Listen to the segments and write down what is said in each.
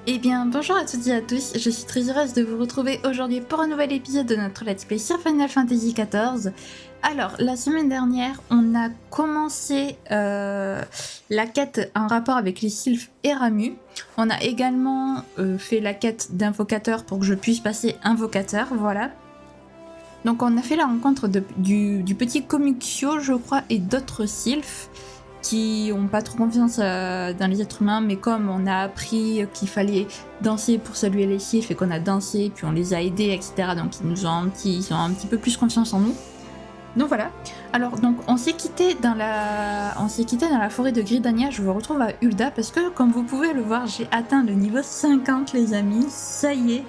Eh bien, bonjour à toutes et à tous, je suis très heureuse de vous retrouver aujourd'hui pour un nouvel épisode de notre Let's Play sur Final Fantasy XIV. Alors, la semaine dernière, on a commencé la quête en rapport avec les sylphes et Ramuh. On a également fait la quête d'invocateur pour que je puisse passer invocateur, voilà. Donc on a fait la rencontre du petit Komuxio, je crois, et d'autres sylphes qui ont pas trop confiance dans les êtres humains, mais comme on a appris qu'il fallait danser pour saluer les sylphes et qu'on a dansé, puis on les a aidés, etc. Donc ils ont un petit peu plus confiance en nous. Donc voilà. Alors donc on s'est quitté dans la forêt de Gridania. Je vous retrouve à Ul'dah parce que comme vous pouvez le voir, j'ai atteint le niveau 50 les amis. Ça y est,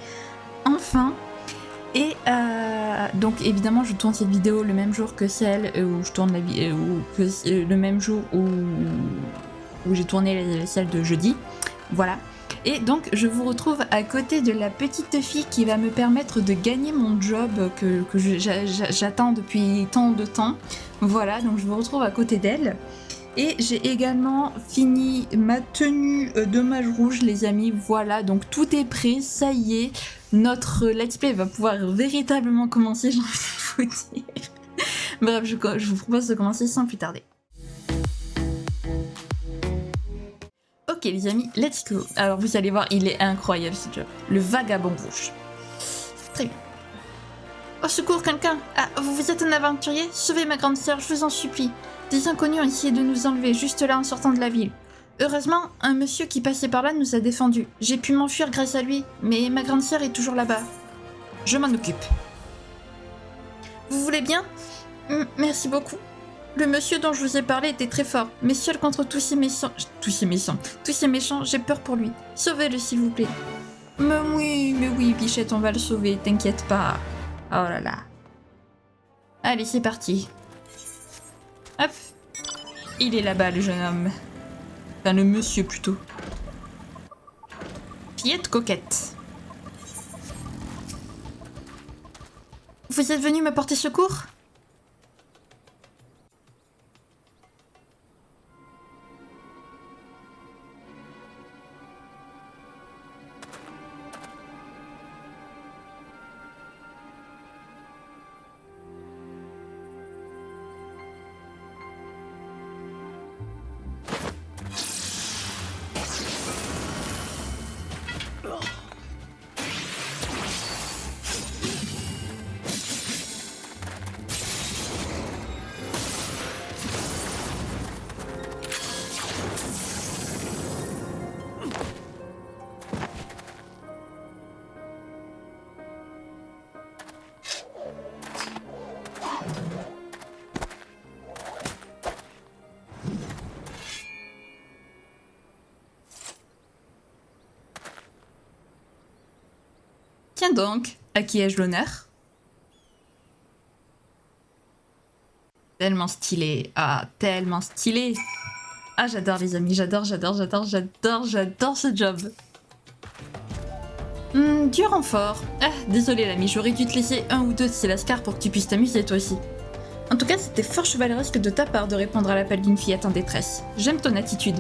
enfin. Et donc évidemment je tourne cette vidéo le même jour que celle où je tourne le même jour où j'ai tourné celle de jeudi, voilà. Et donc je vous retrouve à côté de la petite fille qui va me permettre de gagner mon job que j'attends depuis tant de temps, voilà. Donc je vous retrouve à côté d'elle. Et j'ai également fini ma tenue de mage rouge les amis, voilà, donc tout est prêt, ça y est, notre let's play va pouvoir véritablement commencer, j'ai envie de vous dire. Bref, je vous propose de commencer sans plus tarder. Ok les amis, let's go. Alors vous allez voir, il est incroyable ce job, le vagabond rouge. Très bien. Au secours quelqu'un. Ah, vous êtes un aventurier? Sauvez ma grande sœur, je vous en supplie. Des inconnus ont essayé de nous enlever juste là en sortant de la ville. Heureusement, un monsieur qui passait par là nous a défendus. J'ai pu m'enfuir grâce à lui, mais ma grande sœur est toujours là-bas. Je m'en occupe. Vous voulez bien? Merci beaucoup. Le monsieur dont je vous ai parlé était très fort, mais seul contre tous ces méchants, j'ai peur pour lui. Sauvez-le s'il vous plaît. Mais oui, Bichette, on va le sauver, t'inquiète pas. Oh là là. Allez, c'est parti. Hop. Il est là-bas, le jeune homme. Enfin, le monsieur, plutôt. Fillette coquette. Vous êtes venu me porter secours? Tiens donc, à qui ai-je l'honneur? Tellement stylé, ah, tellement stylé. Ah, j'adore les amis, j'adore ce job. Du renfort. Ah, désolé l'ami, j'aurais dû te laisser un ou deux de ces lascars pour que tu puisses t'amuser toi aussi. En tout cas, c'était fort chevaleresque de ta part de répondre à l'appel d'une fillette en détresse. J'aime ton attitude.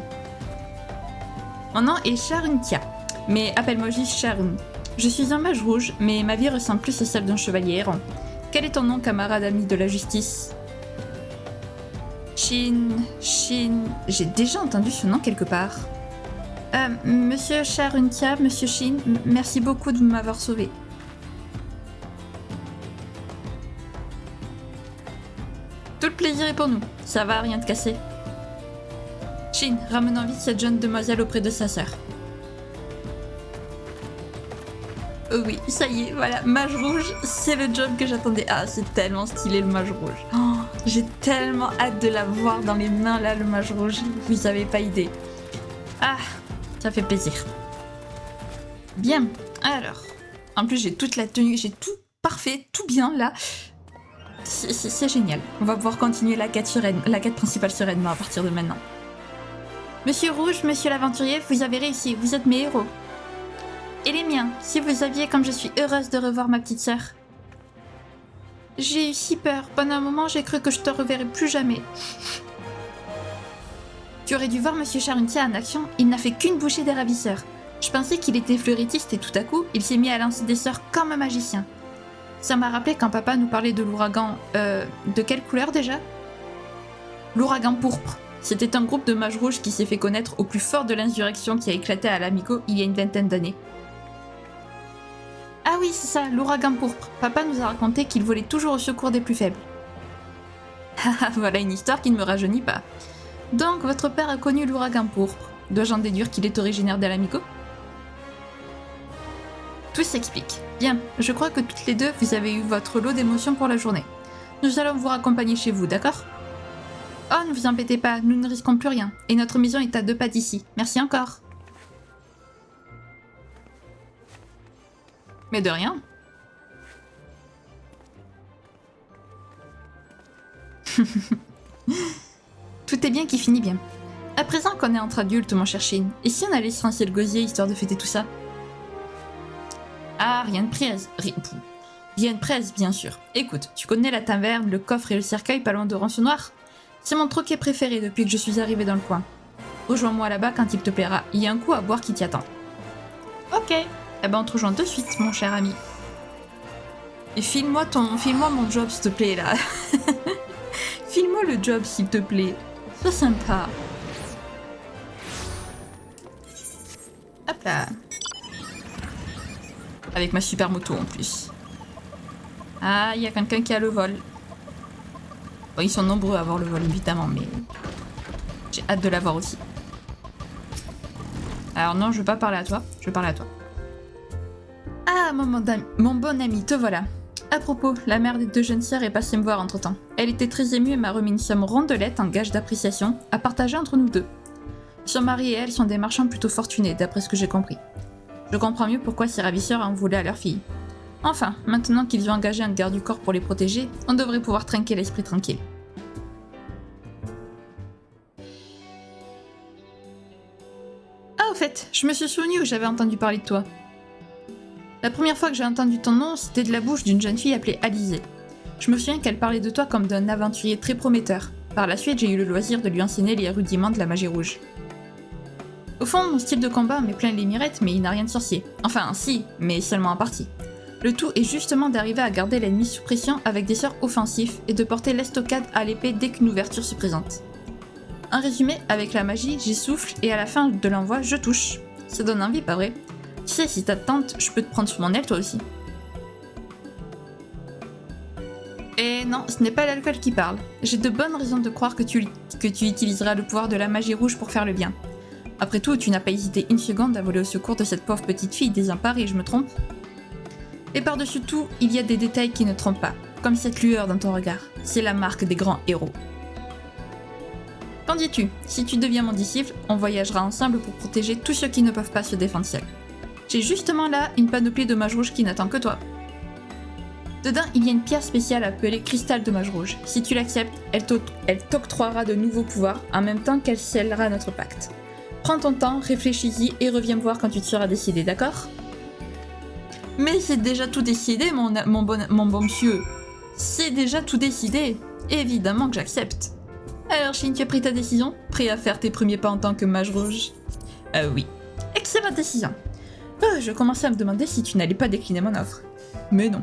Mon nom est Charuntia, mais appelle-moi juste Charun. Je suis un mage rouge, mais ma vie ressemble plus à celle d'un chevalier errant. Quel est ton nom, camarade ami de la justice? Shin... J'ai déjà entendu ce nom quelque part. Monsieur Charuntia, monsieur Shin, merci beaucoup de m'avoir sauvé. Tout le plaisir est pour nous. Ça va, rien de cassé. Shin, ramenons vite cette jeune demoiselle auprès de sa sœur. Oh oui, ça y est, voilà, mage rouge, c'est le job que j'attendais. Ah, c'est tellement stylé le mage rouge. Oh, j'ai tellement hâte de la voir dans les mains là, le mage rouge. Vous avez pas idée. Ah, ça fait plaisir. Bien, alors. En plus, j'ai toute la tenue, j'ai tout parfait, tout bien là. C'est génial. On va pouvoir continuer la quête principale sereinement à partir de maintenant. Monsieur Rouge, monsieur l'aventurier, vous avez réussi, vous êtes mes héros. Et les miens, si vous saviez comme je suis heureuse de revoir ma petite sœur. J'ai eu si peur, pendant un moment j'ai cru que je te reverrai plus jamais. Tu aurais dû voir monsieur Charuntia en action, il n'a fait qu'une bouchée des ravisseurs. Je pensais qu'il était fleurettiste et tout à coup, il s'est mis à lancer des sorts comme un magicien. Ça m'a rappelé quand papa nous parlait de l'ouragan... de quelle couleur déjà? L'ouragan pourpre. C'était un groupe de mages rouges qui s'est fait connaître au plus fort de l'insurrection qui a éclaté à l'Amico il y a une vingtaine d'années. Ah oui, c'est ça, l'ouragan pourpre. Papa nous a raconté qu'il volait toujours au secours des plus faibles. Haha, voilà une histoire qui ne me rajeunit pas. Donc, votre père a connu l'ouragan pourpre. Dois-je en déduire qu'il est originaire d'Alamico? Tout s'explique. Bien, je crois que toutes les deux, vous avez eu votre lot d'émotions pour la journée. Nous allons vous raccompagner chez vous, d'accord? Oh, ne vous embêtez pas, nous ne risquons plus rien. Et notre maison est à 2 pas d'ici. Merci encore. Mais de rien. Tout est bien qui finit bien. À présent qu'on est entre adultes, mon cher Shin, et si on allait silencier le gosier histoire de fêter tout ça? Ah, rien de presse. Rien de presse, bien sûr. Écoute, tu connais la taverne, le coffre et le cercueil pas loin de Rançonnoir? C'est mon troquet préféré depuis que je suis arrivée dans le coin. Rejoins-moi là-bas quand il te plaira. Il y a un coup à boire qui t'y attend. Ok. Eh ben on te rejoint de suite, mon cher ami. Et file-moi mon job, s'il te plaît, là. File-moi le job, s'il te plaît. Sois sympa. Hop là. Avec ma super moto, en plus. Ah, il y a quelqu'un qui a le vol. Bon, ils sont nombreux à avoir le vol, évidemment, mais... j'ai hâte de l'avoir aussi. Alors non, je veux pas parler à toi. Je veux parler à toi. Ah, mon bon ami, te voilà. À propos, la mère des 2 jeunes sœurs est passée me voir entre-temps. Elle était très émue et m'a remis une somme rondelette en gage d'appréciation à partager entre nous deux. Son mari et elle sont des marchands plutôt fortunés, d'après ce que j'ai compris. Je comprends mieux pourquoi ces ravisseurs en voulaient à leur fille. Enfin, maintenant qu'ils ont engagé un garde du corps pour les protéger, on devrait pouvoir trinquer l'esprit tranquille. Ah, au fait, je me suis souvenu que j'avais entendu parler de toi. La première fois que j'ai entendu ton nom, c'était de la bouche d'une jeune fille appelée Alizée. Je me souviens qu'elle parlait de toi comme d'un aventurier très prometteur. Par la suite, j'ai eu le loisir de lui enseigner les rudiments de la magie rouge. Au fond, mon style de combat m'est plein les mirettes, mais il n'a rien de sorcier. Enfin, si, mais seulement en partie. Le tout est justement d'arriver à garder l'ennemi sous pression avec des sorts offensifs et de porter l'estocade à l'épée dès qu'une ouverture se présente. En résumé, avec la magie, j'essouffle et à la fin de l'envoi, je touche. Ça donne envie, pas vrai? Tu sais, si t'as de tente, je peux te prendre sous mon aile toi aussi. Et non, ce n'est pas l'alcool qui parle. J'ai de bonnes raisons de croire que tu utiliseras le pouvoir de la magie rouge pour faire le bien. Après tout, tu n'as pas hésité une seconde à voler au secours de cette pauvre petite fille désemparée, je me trompe? Et par-dessus tout, il y a des détails qui ne trompent pas, comme cette lueur dans ton regard. C'est la marque des grands héros. Qu'en dis-tu? Si tu deviens mon disciple, on voyagera ensemble pour protéger tous ceux qui ne peuvent pas se défendre seuls. J'ai justement là une panoplie de mages rouges qui n'attend que toi. Dedans, il y a une pierre spéciale appelée cristal de mage rouge. Si tu l'acceptes, elle t'octroiera de nouveaux pouvoirs en même temps qu'elle scellera notre pacte. Prends ton temps, réfléchis-y et reviens me voir quand tu te seras décidé, d'accord? Mais c'est déjà tout décidé, mon bon monsieur. C'est déjà tout décidé. Évidemment que j'accepte. Alors, Shin, tu as pris ta décision? Prêt à faire tes premiers pas en tant que mage rouge? Oui. Excellente décision. Oh, je commençais à me demander si tu n'allais pas décliner mon offre. Mais non.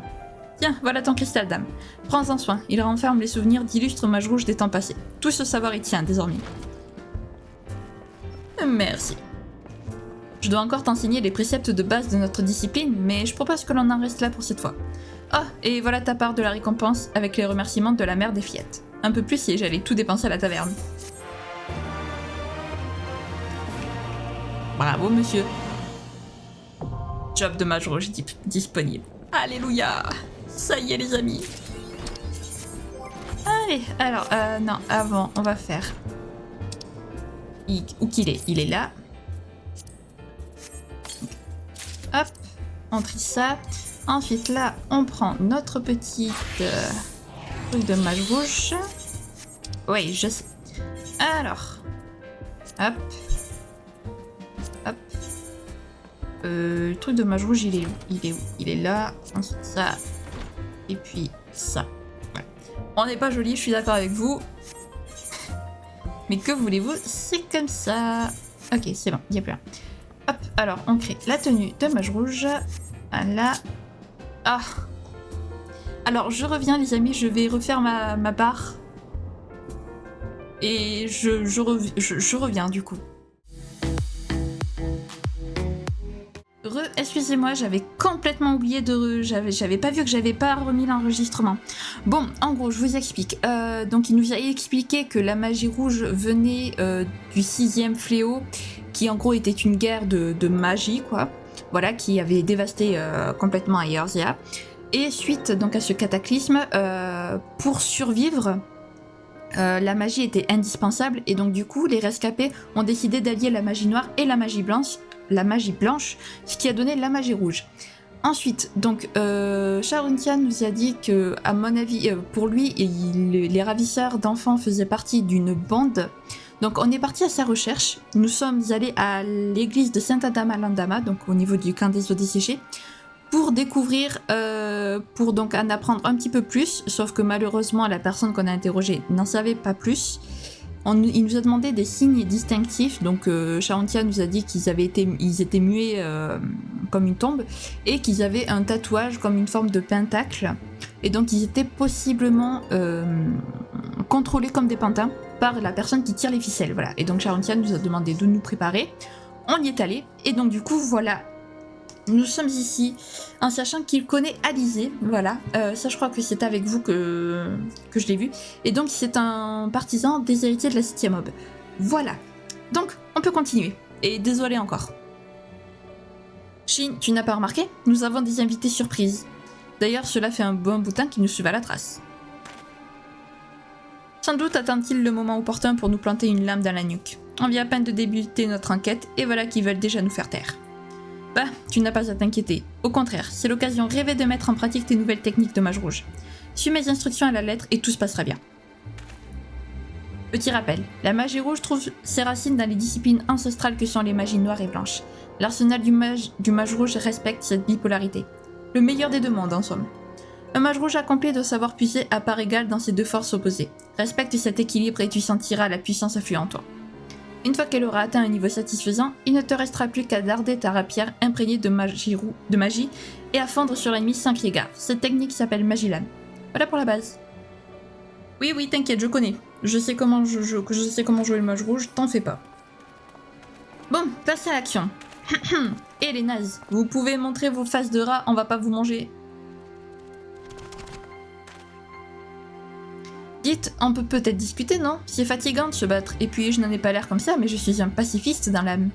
Tiens, voilà ton cristal d'âme. Prends-en soin, il renferme les souvenirs d'illustres mages rouges des temps passés. Tout ce savoir est tien, désormais. Merci. Je dois encore t'enseigner les préceptes de base de notre discipline, mais je propose que l'on en reste là pour cette fois. Ah, et voilà ta part de la récompense avec les remerciements de la mère des fillettes. Un peu plus et j'allais tout dépenser à la taverne. Bravo, monsieur. Job de mage rouge disponible. Alléluia! Ça y est, les amis. Allez, alors, non, avant, on va faire... Où qu'il est? Il est là. Hop, on trie ça. Ensuite, là, on prend notre petite truc de mage rouge. Oui, je sais. Alors, hop. Hop. Le truc de mage rouge, il est où? Il est où? Il est là. Ensuite, ça. Et puis, ça. Ouais. On n'est pas joli, je suis d'accord avec vous. Mais que voulez-vous? C'est comme ça. Ok, c'est bon, il n'y a plus rien. Hop, alors on crée la tenue de mage rouge. Voilà. Ah. Alors je reviens les amis, je vais refaire ma barre. Et je reviens du coup. Excusez-moi, j'avais complètement oublié de... J'avais pas vu que j'avais pas remis l'enregistrement. Bon, en gros, je vous explique. Donc il nous a expliqué que la magie rouge venait du 6e fléau, qui en gros était une guerre de magie, quoi. Voilà, qui avait dévasté complètement Eorzea. Et suite donc à ce cataclysme, pour survivre, la magie était indispensable et donc du coup les rescapés ont décidé d'allier la magie noire et la magie blanche, ce qui a donné la magie rouge. Ensuite, donc Charontian nous a dit que, à mon avis, pour lui, les ravisseurs d'enfants faisaient partie d'une bande. Donc on est parti à sa recherche. Nous sommes allés à l'église de Saint-Adama Landama, donc au niveau du camp des eaux desséchées, pour découvrir, pour donc en apprendre un petit peu plus, sauf que malheureusement la personne qu'on a interrogée n'en savait pas plus. Il nous a demandé des signes distinctifs, donc Charontia nous a dit qu'ils étaient muets comme une tombe, et qu'ils avaient un tatouage comme une forme de pentacle, et donc ils étaient possiblement contrôlés comme des pantins par la personne qui tire les ficelles, voilà. Et donc Charontia nous a demandé de nous préparer, on y est allé, et donc du coup voilà. Nous sommes ici, en sachant qu'il connaît Alizé, voilà, ça je crois que c'est avec vous que je l'ai vu, et donc c'est un partisan des héritiers de la 7e aube. Voilà, donc on peut continuer, et désolé encore. Shin, tu n'as pas remarqué? Nous avons des invités surprises. D'ailleurs, cela fait un bon bout de temps qu'ils nous suivent à la trace. Sans doute attend-il le moment opportun pour nous planter une lame dans la nuque. On vient à peine de débuter notre enquête, et voilà qu'ils veulent déjà nous faire taire. Bah, tu n'as pas à t'inquiéter. Au contraire, c'est l'occasion rêvée de mettre en pratique tes nouvelles techniques de mage rouge. Suis mes instructions à la lettre et tout se passera bien. Petit rappel, la magie rouge trouve ses racines dans les disciplines ancestrales que sont les magies noires et blanches. L'arsenal du mage rouge respecte cette bipolarité. Le meilleur des deux mondes, en somme. Un mage rouge accompli doit savoir puiser à part égale dans ces deux forces opposées. Respecte cet équilibre et tu sentiras la puissance affluer en toi. Une fois qu'elle aura atteint un niveau satisfaisant, il ne te restera plus qu'à darder ta rapière imprégnée de magie et à fondre sur l'ennemi sans crier gare. Cette technique s'appelle magie lame. Voilà pour la base. Oui, t'inquiète, je connais. Je sais comment jouer le mage rouge, t'en fais pas. Bon, place à l'action. Et les nazes, vous pouvez montrer vos faces de rat, on va pas vous manger. Dites, on peut peut-être discuter, non? C'est fatigant de se battre, et puis je n'en ai pas l'air comme ça, mais je suis un pacifiste dans l'âme.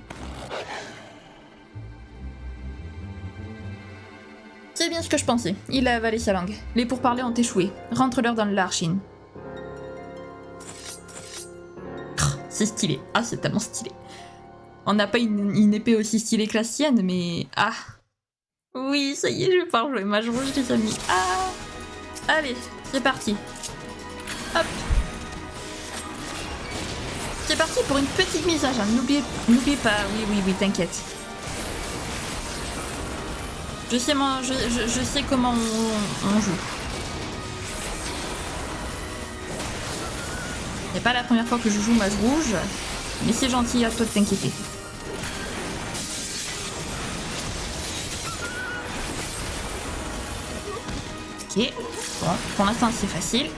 C'est bien ce que je pensais, il a avalé sa langue. Les pourparlers ont échoué, rentre-leur dans le Larchin. C'est stylé, ah c'est tellement stylé. On n'a pas une épée aussi stylée que la sienne, mais... Ah. Oui, ça y est, je vais pouvoir jouer mage rouge, les amis. Ah. Allez, c'est parti. Hop. C'est parti pour une petite mise à jour. N'oubliez pas, oui, t'inquiète. Je sais comment on joue. C'est pas la première fois que je joue mage rouge, mais c'est gentil à toi de t'inquiéter. Ok, bon, pour l'instant c'est facile.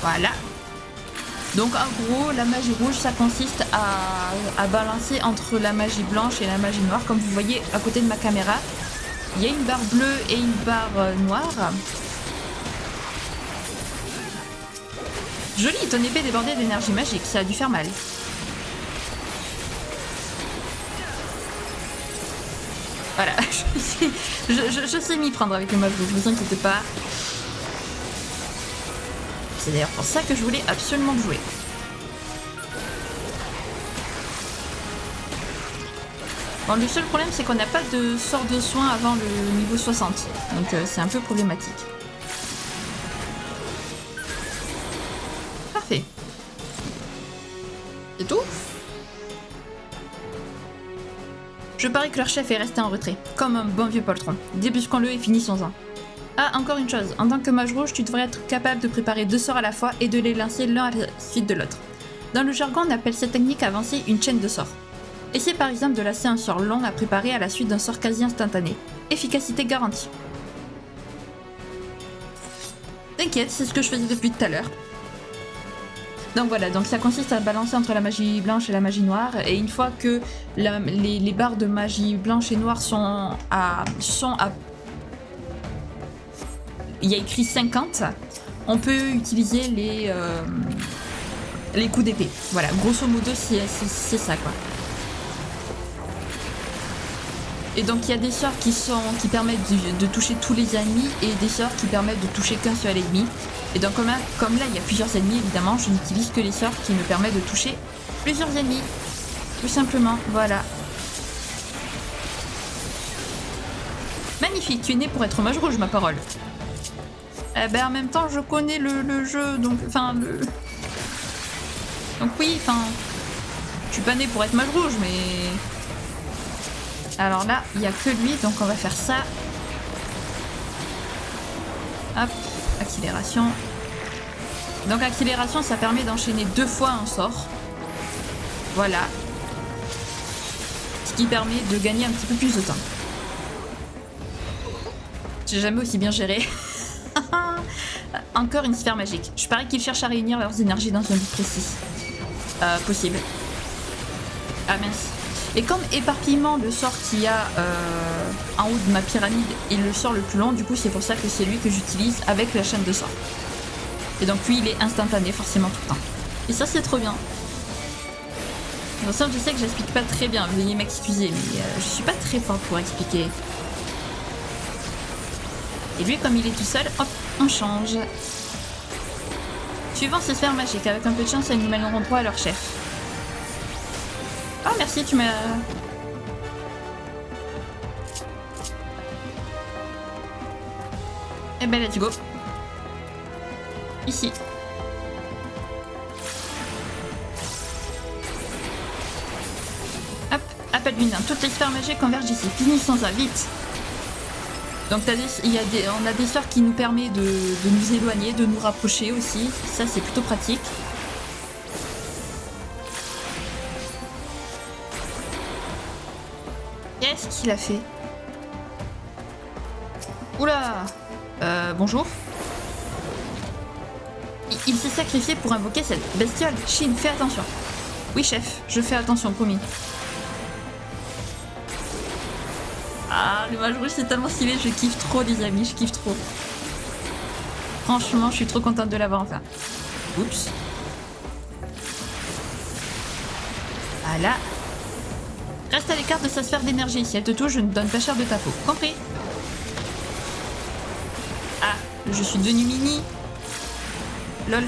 Voilà. Donc en gros, la magie rouge, ça consiste à balancer entre la magie blanche et la magie noire. Comme vous voyez à côté de ma caméra, il y a une barre bleue et une barre noire. Joli, ton épée débordée d'énergie magique, ça a dû faire mal. Voilà, je sais m'y prendre avec le mage rouge, ne vous inquiétez pas. C'est d'ailleurs pour ça que je voulais absolument jouer. Bon, le seul problème, c'est qu'on n'a pas de sort de soin avant le niveau 60. Donc c'est un peu problématique. Parfait. C'est tout? Je parie que leur chef est resté en retrait, comme un bon vieux poltron. Débusquons-le et finissons-en. Ah, encore une chose, en tant que mage rouge, tu devrais être capable de préparer 2 sorts à la fois et de les lancer l'un à la suite de l'autre. Dans le jargon, on appelle cette technique avancée une chaîne de sorts. Essayez par exemple de lasser un sort long à préparer à la suite d'un sort quasi instantané. Efficacité garantie. T'inquiète, c'est ce que je faisais depuis tout à l'heure. Donc voilà, donc ça consiste à balancer entre la magie blanche et la magie noire, et une fois que les barres de magie blanche et noire sont à... Il y a écrit 50, on peut utiliser les coups d'épée. Voilà, grosso modo, c'est ça, quoi. Et donc il y a des sorts qui permettent de toucher tous les ennemis et des sorts qui permettent de toucher qu'un seul ennemi. Et donc comme là il y a plusieurs ennemis, évidemment, je n'utilise que les sorts qui me permettent de toucher plusieurs ennemis. Tout simplement, voilà. Magnifique, tu es né pour être mage rouge, ma parole. Eh ben en même temps, je connais le jeu, donc... Enfin, le... Donc oui, enfin... Je suis pas né pour être mage rouge, mais... Alors là, il n'y a que lui, donc on va faire ça. Hop, accélération. Donc accélération, ça permet d'enchaîner 2 fois un sort. Voilà. Ce qui permet de gagner un petit peu plus de temps. J'ai jamais aussi bien géré. Encore une sphère magique. Je parie qu'ils cherchent à réunir leurs énergies dans un but précis. Possible. Ah mince. Et comme éparpillement, le sort qu'il y a en haut de ma pyramide est le sort le plus long, du coup c'est pour ça que c'est lui que j'utilise avec la chaîne de sorts. Et donc lui il est instantané forcément tout le temps. Et ça c'est trop bien. De toute façon je sais que j'explique pas très bien, veuillez m'excuser, mais je suis pas très fort pour expliquer. Et lui comme il est tout seul, hop, on change. Suivant ces sphères magiques, avec un peu de chance elles nous mèneront droit à leur chef. Ah merci, tu m'as... Eh ben let's go. Ici. Hop, appel d'une. Toutes les sphères magiques convergent ici. Finissons-en, vite. Donc on a des sorts qui nous permettent de nous éloigner, de nous rapprocher aussi. Ça c'est plutôt pratique. Qu'est-ce qu'il a fait? Oula! Bonjour. Il s'est sacrifié pour invoquer cette bestiole. Shin, fais attention. Oui, chef, je fais attention, promis. Ah, le mage rouge, c'est tellement stylé. Je kiffe trop, les amis, je kiffe trop. Franchement, je suis trop contente de l'avoir enfin. Oups. Voilà. Reste à l'écart de sa sphère d'énergie. Si elle te touche, je ne donne pas cher de ta peau. Compris? Ah, je suis devenue mini. Lol.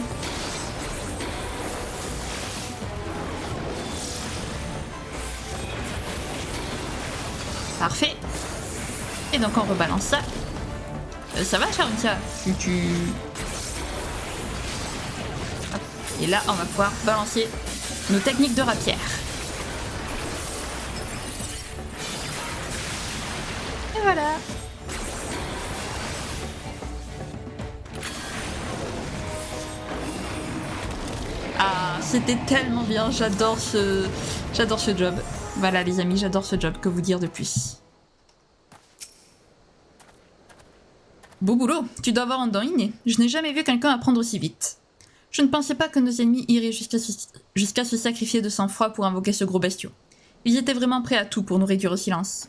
Parfait. Et donc on rebalance ça. Ça va, Charuntia? Hop. Et là, on va pouvoir balancer nos techniques de rapière. Et voilà. Ah, c'était tellement bien. J'adore ce job. Voilà, les amis, j'adore ce job. Que vous dire de plus? Beau boulot, tu dois avoir un don inné. Je n'ai jamais vu quelqu'un apprendre aussi vite. Je ne pensais pas que nos ennemis iraient jusqu'à se sacrifier de sang-froid pour invoquer ce gros bestiau. Ils étaient vraiment prêts à tout pour nous réduire au silence.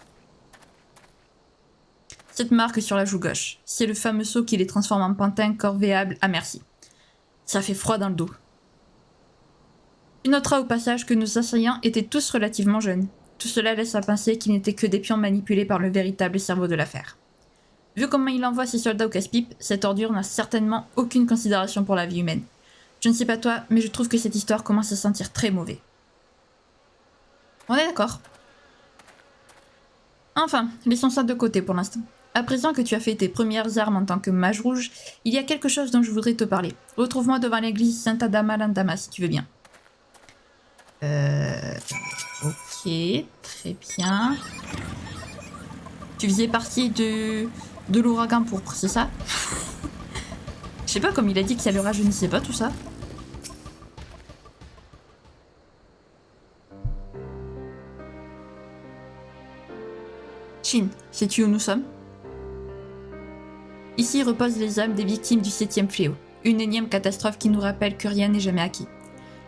Cette marque sur la joue gauche, c'est le fameux sceau qui les transforme en pantins corvéables à merci. Ça fait froid dans le dos. Tu noteras au passage que nos assaillants étaient tous relativement jeunes. Tout cela laisse à penser qu'ils n'étaient que des pions manipulés par le véritable cerveau de l'affaire. Vu comment il envoie ses soldats au casse-pipe, cette ordure n'a certainement aucune considération pour la vie humaine. Je ne sais pas toi, mais je trouve que cette histoire commence à sentir très mauvais. On est d'accord. Enfin, laissons ça de côté pour l'instant. À présent que tu as fait tes premières armes en tant que mage rouge, il y a quelque chose dont je voudrais te parler. Retrouve-moi devant l'église Saint-Adama Landama si tu veux bien. Ok, très bien. Tu faisais partie de l'ouragan pourpre, c'est ça? Je sais pas, comme il a dit que ça le rajeunissait pas tout ça. Shin, sais-tu où nous sommes? Ici reposent les âmes des victimes du 7e fléau, une énième catastrophe qui nous rappelle que rien n'est jamais acquis.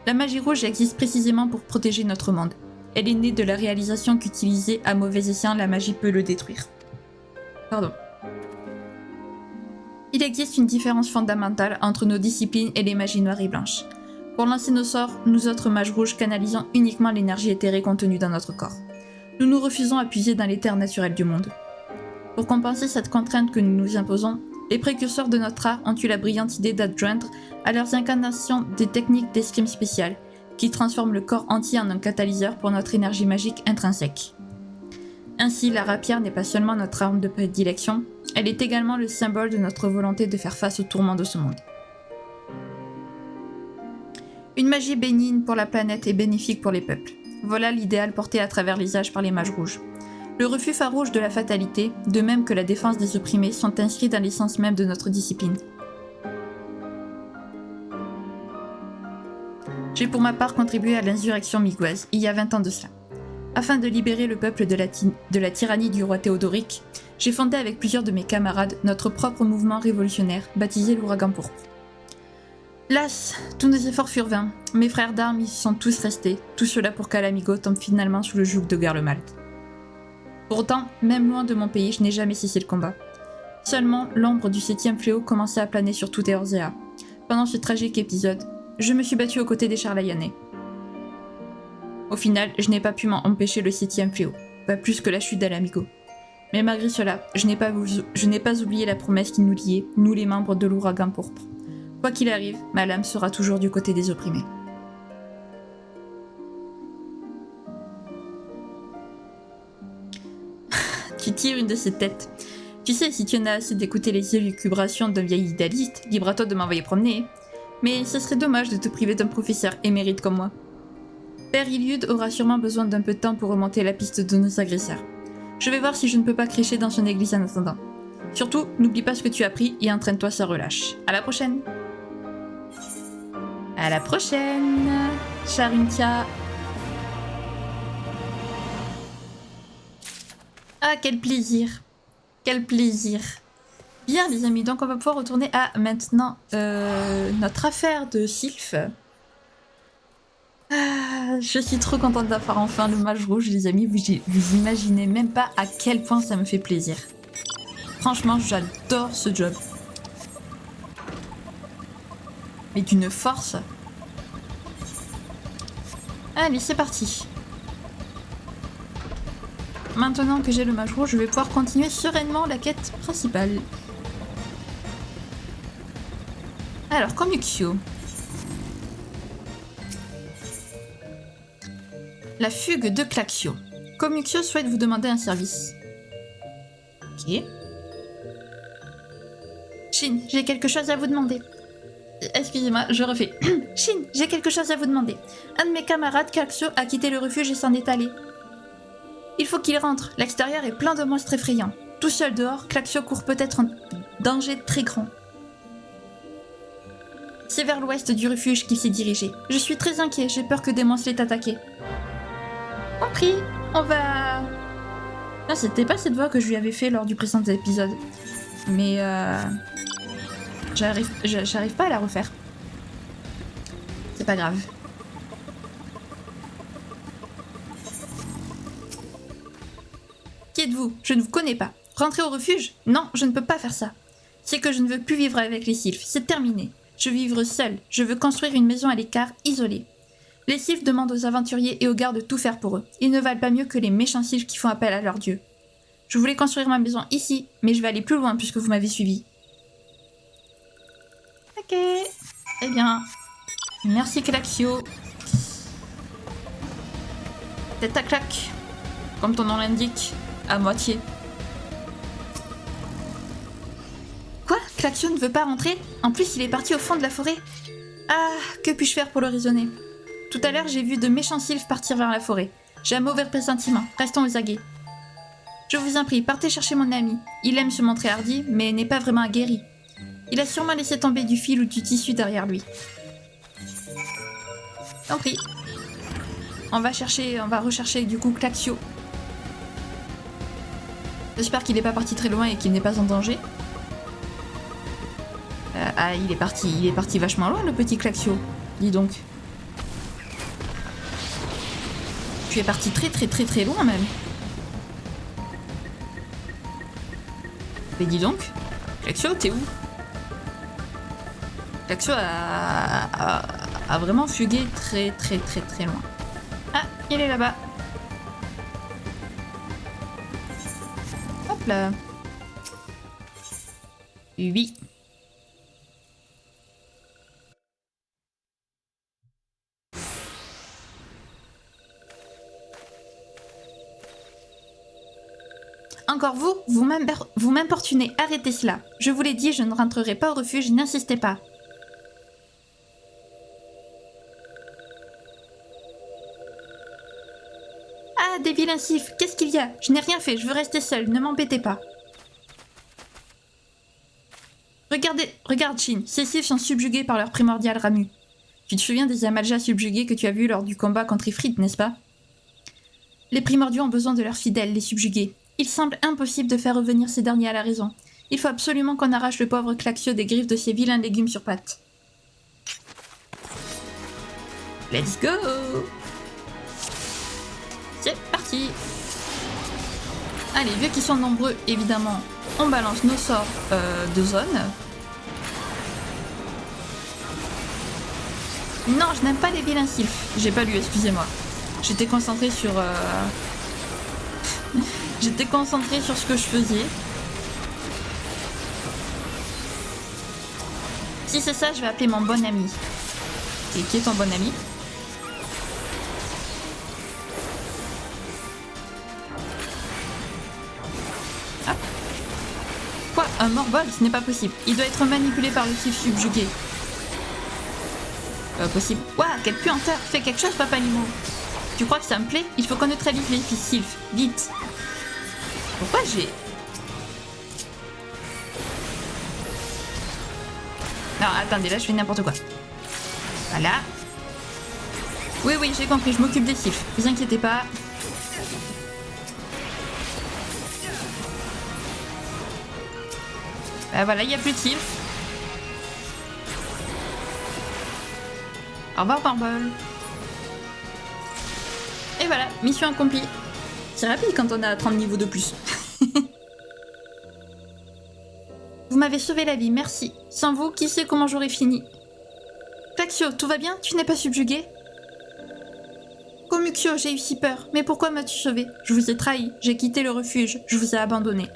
La magie rouge existe précisément pour protéger notre monde. Elle est née de la réalisation qu'utiliser à mauvais escient la magie peut le détruire. Pardon. Il existe une différence fondamentale entre nos disciplines et les magies noires et blanches. Pour lancer nos sorts, nous autres mages rouges canalisons uniquement l'énergie éthérée contenue dans notre corps. Nous nous refusons à puiser dans l'éther naturel du monde. Pour compenser cette contrainte que nous nous imposons, les précurseurs de notre art ont eu la brillante idée d'adjoindre à leurs incarnations des techniques d'escrime spéciales, qui transforment le corps entier en un catalyseur pour notre énergie magique intrinsèque. Ainsi, la rapière n'est pas seulement notre arme de prédilection, elle est également le symbole de notre volonté de faire face aux tourments de ce monde. Une magie bénigne pour la planète et bénéfique pour les peuples. Voilà l'idéal porté à travers les âges par les mages rouges. Le refus farouche de la fatalité, de même que la défense des opprimés, sont inscrits dans l'essence même de notre discipline. J'ai pour ma part contribué à l'insurrection migoise, il y a 20 ans de cela. Afin de libérer le peuple de la tyrannie du roi Théodoric, j'ai fondé avec plusieurs de mes camarades notre propre mouvement révolutionnaire, baptisé l'Ouragan Pourpre. Las, tous nos efforts furent vains, mes frères d'armes y sont tous restés, tout cela pour qu'Alamigo tombe finalement sous le joug de Garlemald. Pourtant, même loin de mon pays, je n'ai jamais cessé le combat. Seulement, l'ombre du 7e fléau commençait à planer sur tout Eorzea. Pendant ce tragique épisode, je me suis battu aux côtés des Charlayanais. Au final, je n'ai pas pu m'empêcher le 7e fléau, pas plus que la chute d'Alamigo. Mais malgré cela, je n'ai pas oublié la promesse qui nous liait, nous les membres de l'Ouragan Pourpre. Quoi qu'il arrive, ma lame sera toujours du côté des opprimés. Tu tires une de ces têtes. Tu sais, si tu en as assez d'écouter les élucubrations d'un vieil idéaliste, libre à toi de m'envoyer promener. Mais ce serait dommage de te priver d'un professeur émérite comme moi. Père Iliud aura sûrement besoin d'un peu de temps pour remonter la piste de nos agresseurs. Je vais voir si je ne peux pas crécher dans son église en attendant. Surtout, n'oublie pas ce que tu as appris et entraîne-toi sans relâche. À la prochaine! À la prochaine, Charuntia. Ah, quel plaisir. Quel plaisir. Bien, les amis, donc on va pouvoir retourner à maintenant notre affaire de Sylph. Ah, je suis trop contente d'avoir enfin le mage rouge, les amis. Vous imaginez même pas à quel point ça me fait plaisir. Franchement, j'adore ce job. Mais d'une force. Allez, c'est parti. Maintenant que j'ai le mage rouge, je vais pouvoir continuer sereinement la quête principale. Alors, Commuxio. La fugue de Claxio. Commuxio souhaite vous demander un service. Ok. Shin, j'ai quelque chose à vous demander. Excusez-moi, je refais. Shin, j'ai quelque chose à vous demander. Un de mes camarades, Claxio, a quitté le refuge et s'en est allé. Il faut qu'il rentre. L'extérieur est plein de monstres effrayants. Tout seul dehors, Claxio court peut-être un danger très grand. C'est vers l'ouest du refuge qu'il s'est dirigé. Je suis très inquiet, j'ai peur que des monstres l'aient attaqué. Compris, on va... Non, c'était pas cette voix que je lui avais fait lors du précédent épisode. Mais j'arrive pas à la refaire. C'est pas grave. Qui êtes-vous? Je ne vous connais pas. Rentrer au refuge? Non, je ne peux pas faire ça. C'est que je ne veux plus vivre avec les sylphes. C'est terminé. Je veux vivre seule. Je veux construire une maison à l'écart, isolée. Les sylphes demandent aux aventuriers et aux gardes de tout faire pour eux. Ils ne valent pas mieux que les méchants sylphes qui font appel à leur dieu. Je voulais construire ma maison ici, mais je vais aller plus loin puisque vous m'avez suivi. Ok. Eh bien, merci Claxio. Tête à claque, comme ton nom l'indique, à moitié. Quoi? Claxio ne veut pas rentrer? En plus, il est parti au fond de la forêt. Ah, que puis-je faire pour le raisonner? Tout à l'heure, j'ai vu de méchants sylphes partir vers la forêt. J'ai un mauvais pressentiment. Restons aux aguets. Je vous en prie, partez chercher mon ami. Il aime se montrer hardi, mais n'est pas vraiment aguerri. Il a sûrement laissé tomber du fil ou du tissu derrière lui. Tant pis. On va rechercher du coup Claxio. J'espère qu'il n'est pas parti très loin et qu'il n'est pas en danger. Ah, il est parti vachement loin, le petit Klaxio. Dis donc. Tu es parti très loin même. Mais dis donc, Klaxio, t'es où? Klaxio a vraiment fugué très loin. Ah, il est là-bas. Hop là. Oui. Encore vous m'importunez, arrêtez cela. Je vous l'ai dit, je ne rentrerai pas au refuge, n'insistez pas. Ah, des vilains sylphes, qu'est-ce qu'il y a? Je n'ai rien fait, je veux rester seule, ne m'embêtez pas. Regarde Shin, ces sylphes sont subjugués par leur primordial Ramu. Tu te souviens des Amaljas subjugués que tu as vus lors du combat contre Ifrit, n'est-ce pas? Les primordiaux ont besoin de leurs fidèles, les subjugués. Il semble impossible de faire revenir ces derniers à la raison. Il faut absolument qu'on arrache le pauvre Klaxio des griffes de ces vilains légumes sur pattes. Let's go! C'est parti! Allez, vu qu'ils sont nombreux, évidemment, on balance nos sorts de zone. Non, je n'aime pas les vilains sylphes. J'ai pas lu, excusez-moi. J'étais concentrée sur... J'étais concentrée sur ce que je faisais. Si c'est ça, je vais appeler mon bon ami. Et qui est ton bon ami? Ah. Quoi? Un morbol? Ce n'est pas possible. Il doit être manipulé par le sylphe subjugué. Pas possible. Ouah, quelle puanteur! Fais quelque chose, Papa Limo. Tu crois que ça me plaît? Il faut qu'on neutralise les sylphes. Vite! Pourquoi j'ai... Non, attendez, là je fais n'importe quoi. Voilà. Oui, j'ai compris, je m'occupe des sylphes. Vous inquiétez pas. Bah voilà, il n'y a plus de sylphes. Au revoir, Marble. Et voilà, mission accomplie. C'est rapide quand on a 30 niveaux de plus. Vous m'avez sauvé la vie, merci. Sans vous, qui sait comment j'aurais fini? Klaxio, tout va bien? Tu n'es pas subjugué? Komuxio, j'ai eu si peur. Mais pourquoi m'as-tu sauvé? Je vous ai trahi, j'ai quitté le refuge, je vous ai abandonné.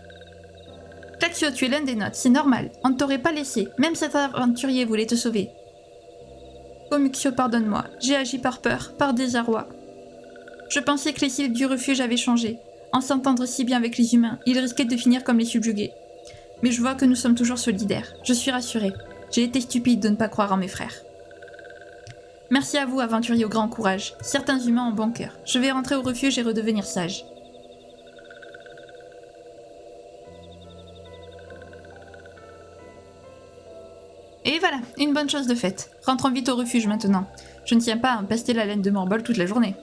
Klaxio, tu es l'un des nôtres, c'est normal. On ne t'aurait pas laissé, même cet aventurier voulait te sauver. Komuxio, pardonne-moi, j'ai agi par peur, par désarroi. Je pensais que les sylphes du refuge avaient changé. En s'entendre si bien avec les humains, ils risquaient de finir comme les subjugués. Mais je vois que nous sommes toujours solidaires. Je suis rassurée. J'ai été stupide de ne pas croire en mes frères. Merci à vous, aventuriers au grand courage. Certains humains ont bon cœur. Je vais rentrer au refuge et redevenir sage. Et voilà, une bonne chose de faite. Rentrons vite au refuge maintenant. Je ne tiens pas à empester la laine de Morbol toute la journée.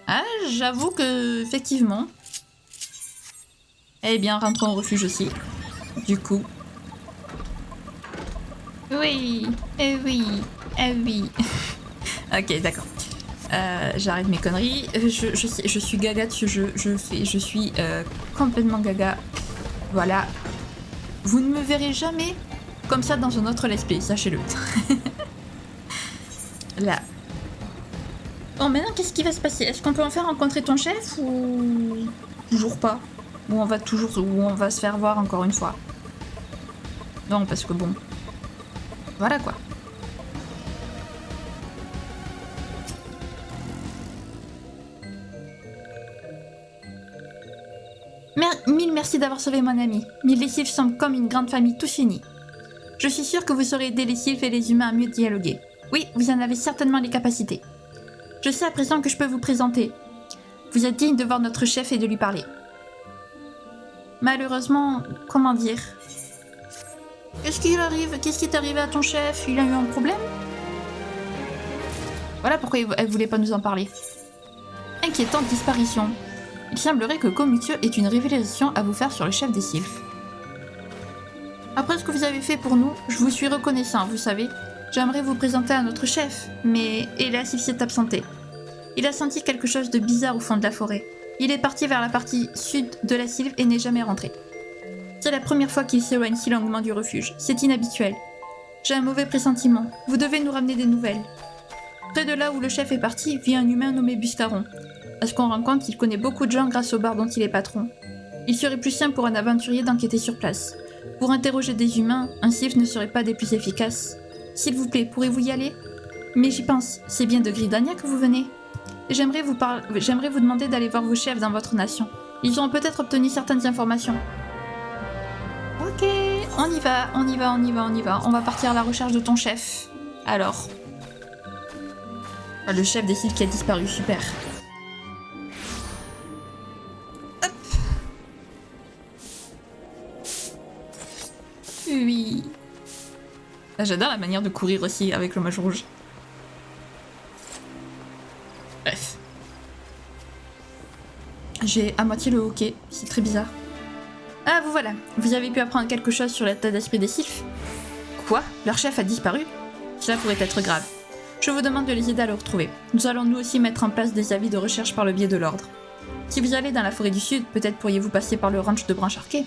Ah, j'avoue que, effectivement... Eh bien, rentrons au refuge aussi. Du coup. Oui, eh oui, eh oui. Ok, d'accord. J'arrête mes conneries. Je suis gaga dessus. Je suis complètement gaga. Voilà. Vous ne me verrez jamais comme ça dans un autre let's play, sachez-le. Là. Bon, maintenant, qu'est-ce qui va se passer? Est-ce qu'on peut enfin rencontrer ton chef ou... Toujours pas? Ou on va se faire voir encore une fois? Non, parce que bon... Voilà quoi. Mille merci d'avoir sauvé mon ami. Mille les sylphes semblent comme une grande famille tous unis. Je suis sûre que vous saurez aider les sylphes et les humains à mieux dialoguer. Oui, vous en avez certainement les capacités. Je sais à présent que je peux vous présenter. Vous êtes digne de voir notre chef et de lui parler. Malheureusement, comment dire? Qu'est-ce qui arrive? Qu'est-ce qui est arrivé à ton chef? Il a eu un problème? Voilà pourquoi elle voulait pas nous en parler. Inquiétante disparition. Il semblerait que Komutsio ait une révélation à vous faire sur le chef des sylphes. Après ce que vous avez fait pour nous, je vous suis reconnaissant, vous savez. J'aimerais vous présenter à notre chef, mais hélas, il s'est absenté. Il a senti quelque chose de bizarre au fond de la forêt. Il est parti vers la partie sud de la sylve et n'est jamais rentré. C'est la première fois qu'il s'éloigne si longuement du refuge. C'est inhabituel. J'ai un mauvais pressentiment. Vous devez nous ramener des nouvelles. Près de là où le chef est parti, vit un humain nommé Buscaron. À ce qu'on rend compte, il connaît beaucoup de gens grâce au bar dont il est patron. Il serait plus simple pour un aventurier d'enquêter sur place. Pour interroger des humains, un sylphe ne serait pas des plus efficaces. S'il vous plaît, pourrez-vous y aller? Mais j'y pense, c'est bien de Gridania que vous venez. J'aimerais vous demander d'aller voir vos chefs dans votre nation. Ils auront peut-être obtenu certaines informations. Ok, on y va. On va partir à la recherche de ton chef. Alors. Ah, le chef des sylphes qui a disparu, super. Hop. Oui. Ah, j'adore la manière de courir aussi avec le mage rouge. Bref. J'ai à moitié le hockey, c'est très bizarre. Ah, vous voilà. Vous avez pu apprendre quelque chose sur l'état d'esprit des sylphes? Quoi? Leur chef a disparu? Cela pourrait être grave. Je vous demande de les aider à le retrouver. Nous allons nous aussi mettre en place des avis de recherche par le biais de l'ordre. Si vous allez dans la forêt du sud, peut-être pourriez-vous passer par le ranch de Brancharquet.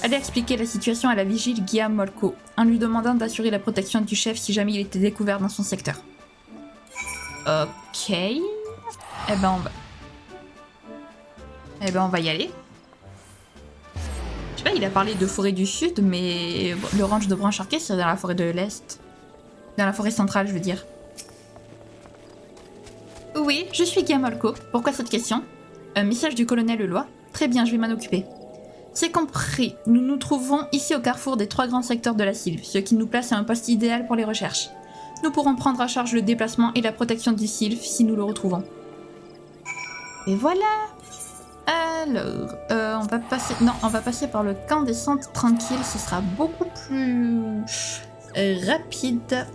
Allez expliquer la situation à la vigile Guillaume Molko, en lui demandant d'assurer la protection du chef si jamais il était découvert dans son secteur. Ok. Eh ben on va y aller. Je sais pas, il a parlé de forêt du sud, mais le ranch de Brancharquet, c'est dans la forêt de l'est. Dans la forêt centrale, je veux dire. Oui, je suis Guillaume Molko. Pourquoi cette question? Un message du colonel Leloy? Très bien, je vais m'en occuper. C'est compris. Nous nous trouvons ici au carrefour des 3 grands secteurs de la sylve, ce qui nous place à un poste idéal pour les recherches. Nous pourrons prendre en charge le déplacement et la protection du sylphe si nous le retrouvons. Et voilà. Alors, on va passer... Non, on va passer par le camp des centres tranquilles. Ce sera beaucoup plus rapide,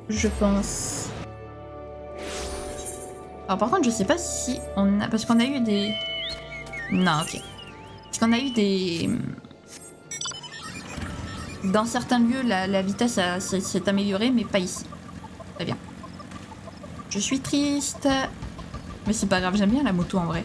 je pense. Alors par contre, je sais pas si on a... Parce qu'on a eu des... Non, ok. Parce qu'on a eu des... Dans certains lieux, la vitesse s'est améliorée, mais pas ici. Très bien. Je suis triste. Mais c'est pas grave, j'aime bien la moto en vrai.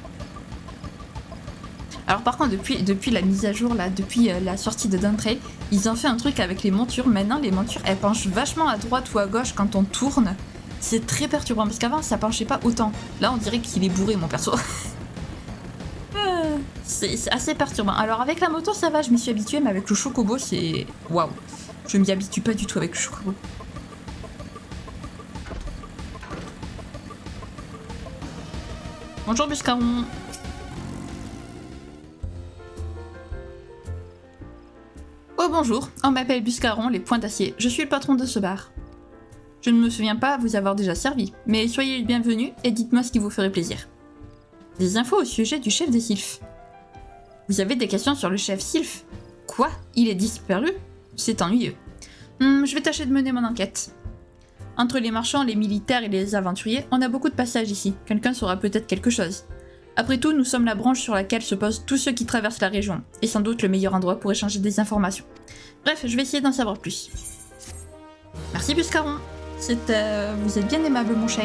Alors par contre, depuis la mise à jour, là, depuis la sortie de Dawntrail, ils ont fait un truc avec les montures. Maintenant, les montures, elles penchent vachement à droite ou à gauche quand on tourne. C'est très perturbant, parce qu'avant, ça penchait pas autant. Là, on dirait qu'il est bourré, mon perso. C'est assez perturbant. Alors avec la moto, ça va, je m'y suis habituée, mais avec le chocobo, c'est... Waouh. Je m'y habitue pas du tout avec le chocobo. Bonjour Buscaron. Oh bonjour, on m'appelle Buscaron, les points d'acier. Je suis le patron de ce bar. Je ne me souviens pas vous avoir déjà servi, mais soyez le bienvenu et dites-moi ce qui vous ferait plaisir. Des infos au sujet du chef des sylphes. Vous avez des questions sur le chef sylphe? Quoi? Il est disparu? C'est ennuyeux. Je vais tâcher de mener mon enquête. Entre les marchands, les militaires et les aventuriers, on a beaucoup de passages ici. Quelqu'un saura peut-être quelque chose. Après tout, nous sommes la branche sur laquelle se posent tous ceux qui traversent la région, et sans doute le meilleur endroit pour échanger des informations. Bref, je vais essayer d'en savoir plus. Merci Buscaron. Vous êtes bien aimable, mon cher.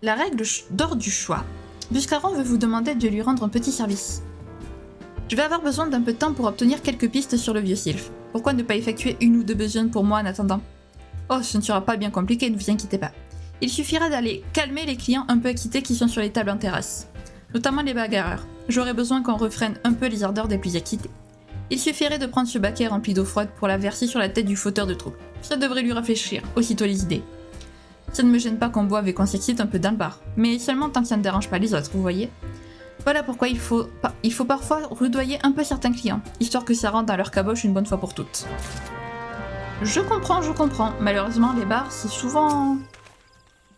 La règle d'or du choix. Buscaron veut vous demander de lui rendre un petit service. Je vais avoir besoin d'un peu de temps pour obtenir quelques pistes sur le vieux sylphe. Pourquoi ne pas effectuer une ou deux besognes pour moi en attendant? Oh, ce ne sera pas bien compliqué, ne vous inquiétez pas. Il suffira d'aller calmer les clients un peu excités qui sont sur les tables en terrasse. Notamment les bagarreurs. J'aurai besoin qu'on refrène un peu les ardeurs des plus excités. Il suffirait de prendre ce baquet rempli d'eau froide pour la verser sur la tête du fauteur de trouble. Ça devrait lui rafraîchir aussitôt les idées. Ça ne me gêne pas qu'on boive et qu'on s'excite un peu dans le bar, mais seulement tant que ça ne dérange pas les autres, vous voyez. Voilà pourquoi il faut parfois rudoyer un peu certains clients, histoire que ça rentre dans leur caboche une bonne fois pour toutes. Je comprends. Malheureusement, les bars, c'est souvent...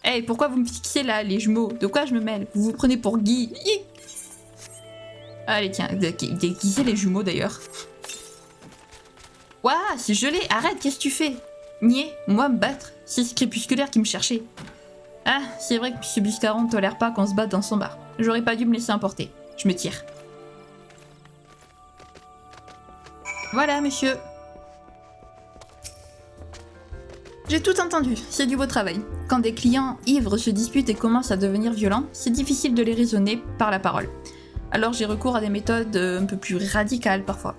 Hey, pourquoi vous me fixez là, les jumeaux? De quoi je me mêle? Vous vous prenez pour Guy? Allez, tiens, déguisez les jumeaux d'ailleurs. Ouah, c'est gelé, arrête, qu'est-ce que tu fais? Niais, moi me battre, c'est ce crépusculaire qui me cherchait. Ah, c'est vrai que M. Buscaron ne tolère pas qu'on se batte dans son bar. J'aurais pas dû me laisser emporter. Je me tire. Voilà, monsieur. J'ai tout entendu, c'est du beau travail. Quand des clients ivres se disputent et commencent à devenir violents, c'est difficile de les raisonner par la parole. Alors j'ai recours à des méthodes un peu plus radicales parfois.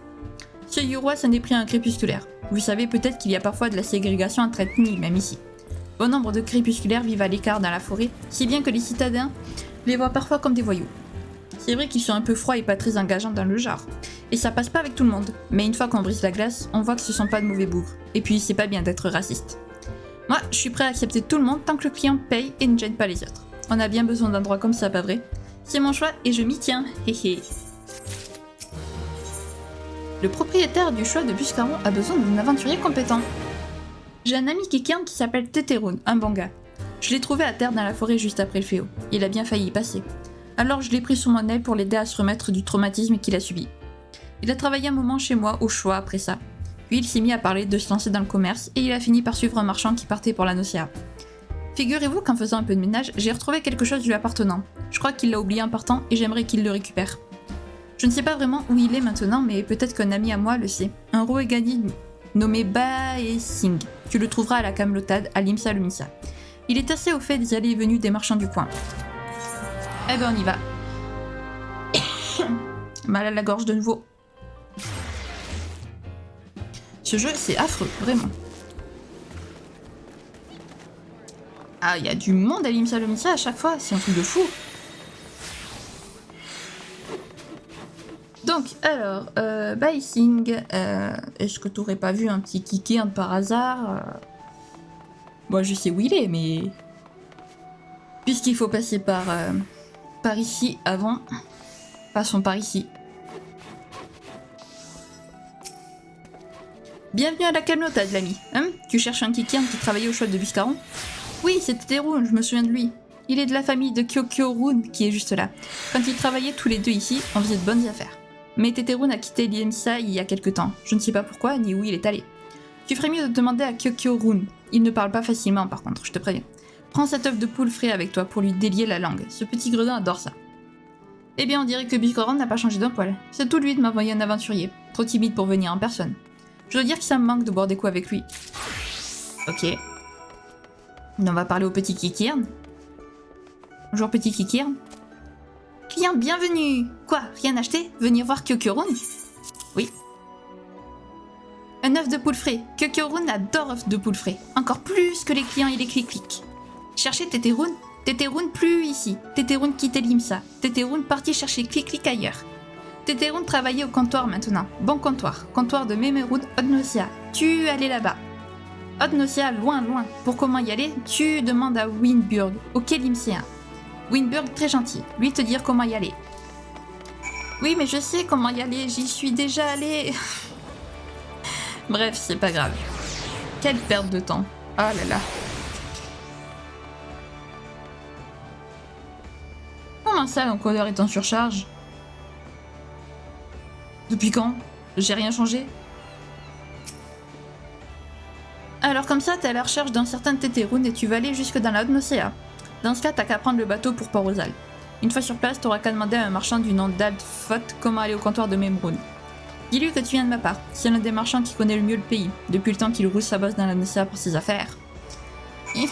Ce Yurois s'en est pris à un crépusculaire. Vous savez peut-être qu'il y a parfois de la ségrégation entre ethnies, même ici. Bon nombre de crépusculaires vivent à l'écart dans la forêt, si bien que les citadins les voient parfois comme des voyous. C'est vrai qu'ils sont un peu froids et pas très engageants dans le genre. Et ça passe pas avec tout le monde, mais une fois qu'on brise la glace, on voit que ce sont pas de mauvais bougres. Et puis c'est pas bien d'être raciste. Moi, je suis prêt à accepter tout le monde tant que le client paye et ne gêne pas les autres. On a bien besoin d'endroits comme ça, pas vrai? C'est mon choix et je m'y tiens, héhé. Le propriétaire du choix de Buscaron a besoin d'un aventurier compétent. J'ai un ami Kikian qui s'appelle Teteroun, un bon gars. Je l'ai trouvé à terre dans la forêt juste après le fléau. Il a bien failli y passer. Alors je l'ai pris sous mon aile pour l'aider à se remettre du traumatisme qu'il a subi. Il a travaillé un moment chez moi au choix après ça. Puis il s'est mis à parler de se lancer dans le commerce et il a fini par suivre un marchand qui partait pour la Nocea. Figurez-vous qu'en faisant un peu de ménage, j'ai retrouvé quelque chose lui appartenant. Je crois qu'il l'a oublié important et j'aimerais qu'il le récupère. Je ne sais pas vraiment où il est maintenant, mais peut-être qu'un ami à moi le sait. Un Roegani nommé Bae Singh. Tu le trouveras à la Camelotade, à Limsa Lumisa. Il est assez au fait des allées et venues des marchands du coin. Eh ben on y va. Mal à la gorge de nouveau. Ce jeu, c'est affreux, vraiment. Ah, il y a du monde à Limsa Lumisa à chaque fois, c'est un truc de fou. Donc, alors, Bae Singh, est-ce que t'aurais pas vu un petit Kikian par hasard? Moi, je sais où il est, mais... Puisqu'il faut passer par ici avant, passons par ici. Bienvenue à la Camelotade, l'ami. Hein? Tu cherches un Kikian qui travaillait au choix de Buscaron? Oui, c'était Teteroun, je me souviens de lui. Il est de la famille de Kyokyo-run qui est juste là. Quand ils travaillaient tous les deux ici, on faisait de bonnes affaires. Mais Teteroun a quitté Limsa il y a quelque temps. Je ne sais pas pourquoi ni où il est allé. Tu ferais mieux de demander à Kyokyo-run. Il ne parle pas facilement par contre, je te préviens. Prends cet œuf de poule frais avec toi pour lui délier la langue. Ce petit gredin adore ça. Eh bien, on dirait que Buscaron n'a pas changé d'un poil. C'est tout lui de m'envoyer un aventurier. Trop timide pour venir en personne. Je dois dire que ça me manque de boire des coups avec lui. Ok. On va parler au petit Kikian. Bonjour petit Kikian. Client, bienvenue. Quoi, rien acheté? Venir voir Kyokyo-run? Oui. Un œuf de poule frais. Kyokyo-run adore œuf de poule frais. Encore plus que les clients et les clic-clic. Cherchez Teteroun? Teteroun plus ici. Teteroun quittait Limsa. Teteroun parti chercher clic-clic ailleurs. Teteroun travaillait au comptoir maintenant. Bon comptoir. Comptoir de Memeroun, Odnosia. Tu allais là-bas. Odnosia, loin, loin. Pour comment y aller, tu demandes à Winburg, au quai Limséen. Winburg, très gentil. Lui te dire comment y aller. Oui, mais je sais comment y aller. J'y suis déjà allée. Bref, c'est pas grave. Quelle perte de temps. Oh là là. Comment ça, l'encodeur est en surcharge? Depuis quand? J'ai rien changé? Alors comme ça, t'es à la recherche d'un certain Teteroun et tu vas aller jusque dans la Haute-Nocea. Dans ce cas, t'as qu'à prendre le bateau pour Port-Rosal. Une fois sur place, t'auras qu'à demander à un marchand du nom d'Aldfot comment aller au comptoir de Memroun. Dis-lui que tu viens de ma part. C'est l'un des marchands qui connaît le mieux le pays, depuis le temps qu'il roule sa bosse dans la Nocea pour ses affaires. Mais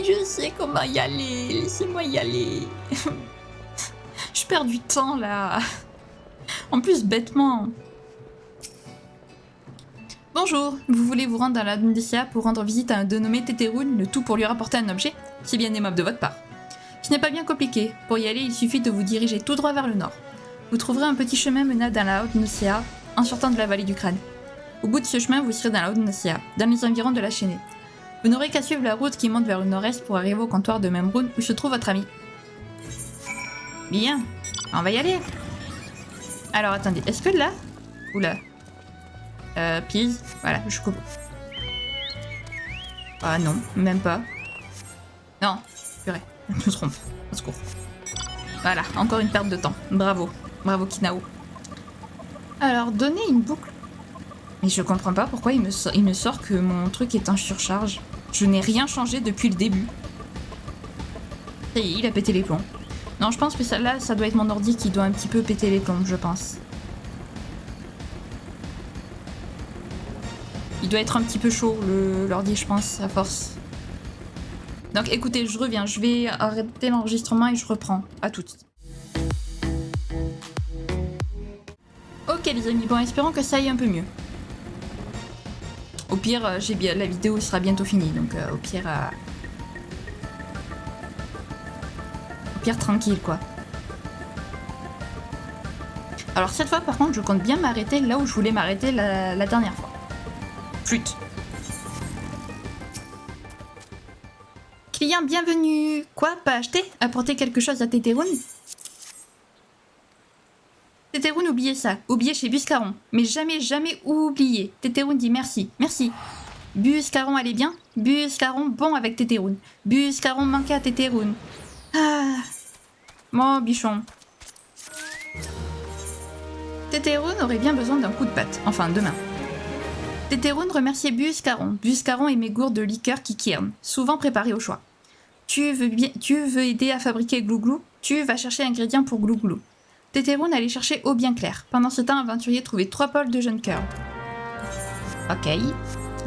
je sais comment y aller, laissez-moi y aller. Je perds du temps là. En plus, bêtement. Bonjour, vous voulez vous rendre dans la Nocea pour rendre visite à un dénommé Teteroun, le tout pour lui rapporter un objet? C'est bien aimable de votre part. Ce n'est pas bien compliqué. Pour y aller, il suffit de vous diriger tout droit vers le nord. Vous trouverez un petit chemin menant dans la Haute-Nocea en sortant de la vallée du crâne. Au bout de ce chemin, vous serez dans la Haute-Nocea, dans les environs de la Chaînée. Vous n'aurez qu'à suivre la route qui monte vers le nord-est pour arriver au comptoir de Memroun où se trouve votre ami. Bien, on va y aller. Alors attendez, est-ce que là... Oula. Pise, voilà, je coupe. Ah non, même pas. Non, purée, je me trompe. Au secours. Voilà, encore une perte de temps. Bravo. Bravo Kinao. Alors, donner une boucle. Mais je comprends pas pourquoi il me sort que mon truc est en surcharge. Je n'ai rien changé depuis le début. Ça y est, il a pété les plombs. Non, je pense que là, ça doit être mon ordi qui doit un petit peu péter les plombs, je pense. Il doit être un petit peu chaud, l'ordi, je pense, à force. Donc écoutez, je reviens. Je vais arrêter l'enregistrement et je reprends. À tout de suite. Ok les amis, bon, espérons que ça aille un peu mieux. Au pire, la vidéo sera bientôt finie, donc au pire tranquille quoi. Alors cette fois par contre, je compte bien m'arrêter là où je voulais m'arrêter la dernière fois. Flûte. Client bienvenue. Quoi, pas acheter? Apporter quelque chose à Tétéroun? Tétéroun, oubliez ça. Oubliez chez Buscaron. Mais jamais, jamais oublier. Tétéroun dit merci. Merci. Buscaron allait bien? Buscaron bon avec Tétéroun. Buscaron manquait à Tétéroun. Ah. Mon bichon. Tétéroun aurait bien besoin d'un coup de patte. Enfin, demain. Tétéroun remerciait Buscaron. Buscaron aimait gourde de liqueur qui kierne, souvent préparée au choix. Tu veux aider à fabriquer glouglou? Tu vas chercher l'ingrédient pour glouglou. Tétéroun allait chercher eau bien claire. Pendant ce temps, aventurier trouvait 3 pôles de jeunes curls. Ok.